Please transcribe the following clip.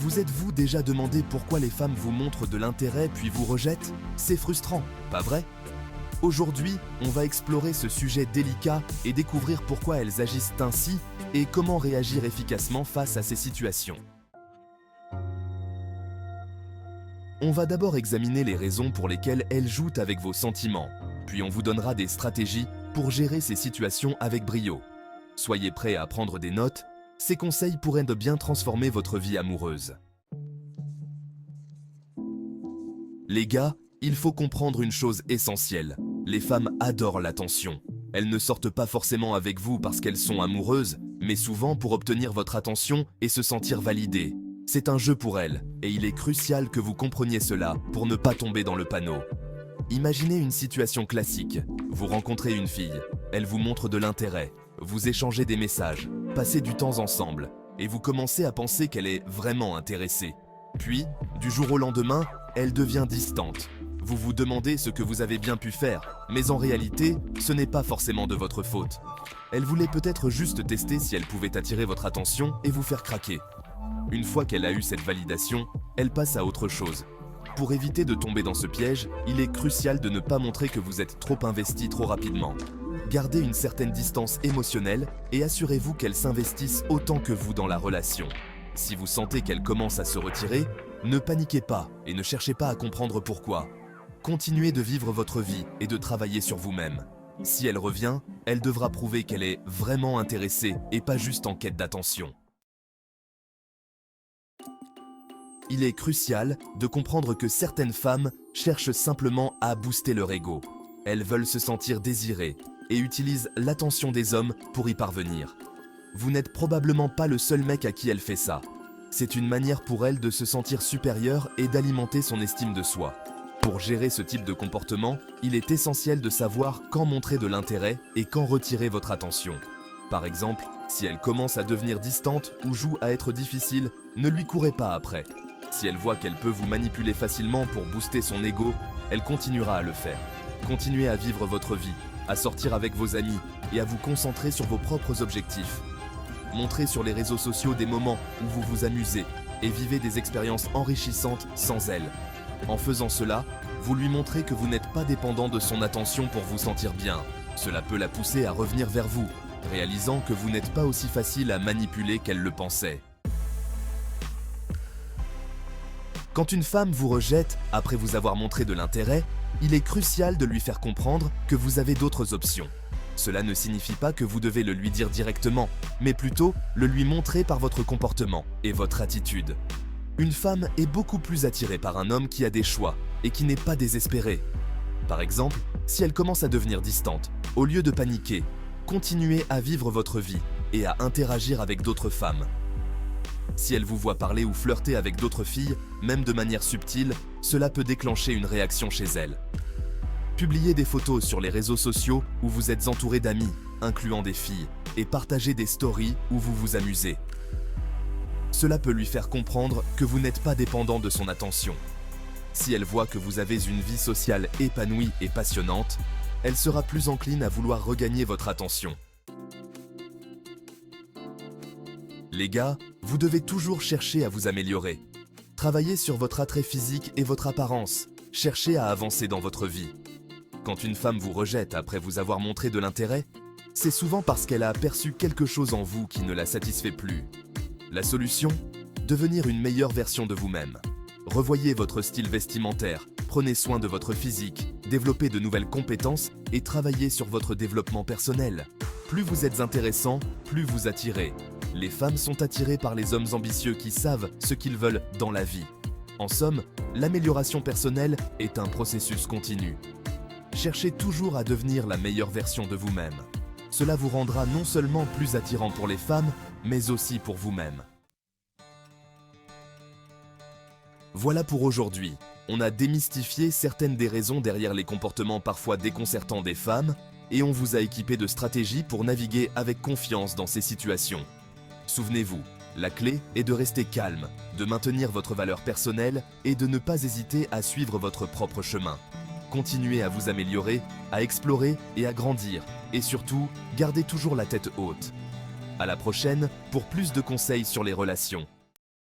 Vous êtes-vous déjà demandé pourquoi les femmes vous montrent de l'intérêt puis vous rejettent? C'est frustrant, pas vrai? Aujourd'hui, on va explorer ce sujet délicat et découvrir pourquoi elles agissent ainsi et comment réagir efficacement face à ces situations. On va d'abord examiner les raisons pour lesquelles elles jouent avec vos sentiments, puis on vous donnera des stratégies pour gérer ces situations avec brio. Soyez prêts à prendre des notes, ces conseils pourraient de bien transformer votre vie amoureuse. Les gars, il faut comprendre une chose essentielle. Les femmes adorent l'attention. Elles ne sortent pas forcément avec vous parce qu'elles sont amoureuses, mais souvent pour obtenir votre attention et se sentir validées. C'est un jeu pour elles, et il est crucial que vous compreniez cela pour ne pas tomber dans le panneau. Imaginez une situation classique. Vous rencontrez une fille, elle vous montre de l'intérêt, vous échangez des messages, passez du temps ensemble, et vous commencez à penser qu'elle est vraiment intéressée. Puis, du jour au lendemain, elle devient distante. Vous vous demandez ce que vous avez bien pu faire, mais en réalité, ce n'est pas forcément de votre faute. Elle voulait peut-être juste tester si elle pouvait attirer votre attention et vous faire craquer. Une fois qu'elle a eu cette validation, elle passe à autre chose. Pour éviter de tomber dans ce piège, il est crucial de ne pas montrer que vous êtes trop investi trop rapidement. Gardez une certaine distance émotionnelle et assurez-vous qu'elle s'investisse autant que vous dans la relation. Si vous sentez qu'elle commence à se retirer, ne paniquez pas et ne cherchez pas à comprendre pourquoi. Continuez de vivre votre vie et de travailler sur vous-même. Si elle revient, elle devra prouver qu'elle est vraiment intéressée et pas juste en quête d'attention. Il est crucial de comprendre que certaines femmes cherchent simplement à booster leur ego. Elles veulent se sentir désirées et utilisent l'attention des hommes pour y parvenir. Vous n'êtes probablement pas le seul mec à qui elle fait ça. C'est une manière pour elle de se sentir supérieure et d'alimenter son estime de soi. Pour gérer ce type de comportement, il est essentiel de savoir quand montrer de l'intérêt et quand retirer votre attention. Par exemple, si elle commence à devenir distante ou joue à être difficile, ne lui courez pas après. Si elle voit qu'elle peut vous manipuler facilement pour booster son ego, elle continuera à le faire. Continuez à vivre votre vie, à sortir avec vos amis et à vous concentrer sur vos propres objectifs. Montrez sur les réseaux sociaux des moments où vous vous amusez et vivez des expériences enrichissantes sans elle. En faisant cela, vous lui montrez que vous n'êtes pas dépendant de son attention pour vous sentir bien. Cela peut la pousser à revenir vers vous, réalisant que vous n'êtes pas aussi facile à manipuler qu'elle le pensait. Quand une femme vous rejette après vous avoir montré de l'intérêt, il est crucial de lui faire comprendre que vous avez d'autres options. Cela ne signifie pas que vous devez le lui dire directement, mais plutôt le lui montrer par votre comportement et votre attitude. Une femme est beaucoup plus attirée par un homme qui a des choix et qui n'est pas désespéré. Par exemple, si elle commence à devenir distante, au lieu de paniquer, continuez à vivre votre vie et à interagir avec d'autres femmes. Si elle vous voit parler ou flirter avec d'autres filles, même de manière subtile, cela peut déclencher une réaction chez elle. Publiez des photos sur les réseaux sociaux où vous êtes entouré d'amis, incluant des filles, et partagez des stories où vous vous amusez. Cela peut lui faire comprendre que vous n'êtes pas dépendant de son attention. Si elle voit que vous avez une vie sociale épanouie et passionnante, elle sera plus encline à vouloir regagner votre attention. Les gars, vous devez toujours chercher à vous améliorer. Travaillez sur votre attrait physique et votre apparence. Cherchez à avancer dans votre vie. Quand une femme vous rejette après vous avoir montré de l'intérêt, c'est souvent parce qu'elle a aperçu quelque chose en vous qui ne la satisfait plus. La solution ? Devenir une meilleure version de vous-même. Revoyez votre style vestimentaire, prenez soin de votre physique, développez de nouvelles compétences et travaillez sur votre développement personnel. Plus vous êtes intéressant, plus vous attirez. Les femmes sont attirées par les hommes ambitieux qui savent ce qu'ils veulent dans la vie. En somme, l'amélioration personnelle est un processus continu. Cherchez toujours à devenir la meilleure version de vous-même. Cela vous rendra non seulement plus attirant pour les femmes, mais aussi pour vous-même. Voilà pour aujourd'hui. On a démystifié certaines des raisons derrière les comportements parfois déconcertants des femmes et on vous a équipé de stratégies pour naviguer avec confiance dans ces situations. Souvenez-vous, la clé est de rester calme, de maintenir votre valeur personnelle et de ne pas hésiter à suivre votre propre chemin. Continuez à vous améliorer, à explorer et à grandir. Et surtout, gardez toujours la tête haute. À la prochaine pour plus de conseils sur les relations.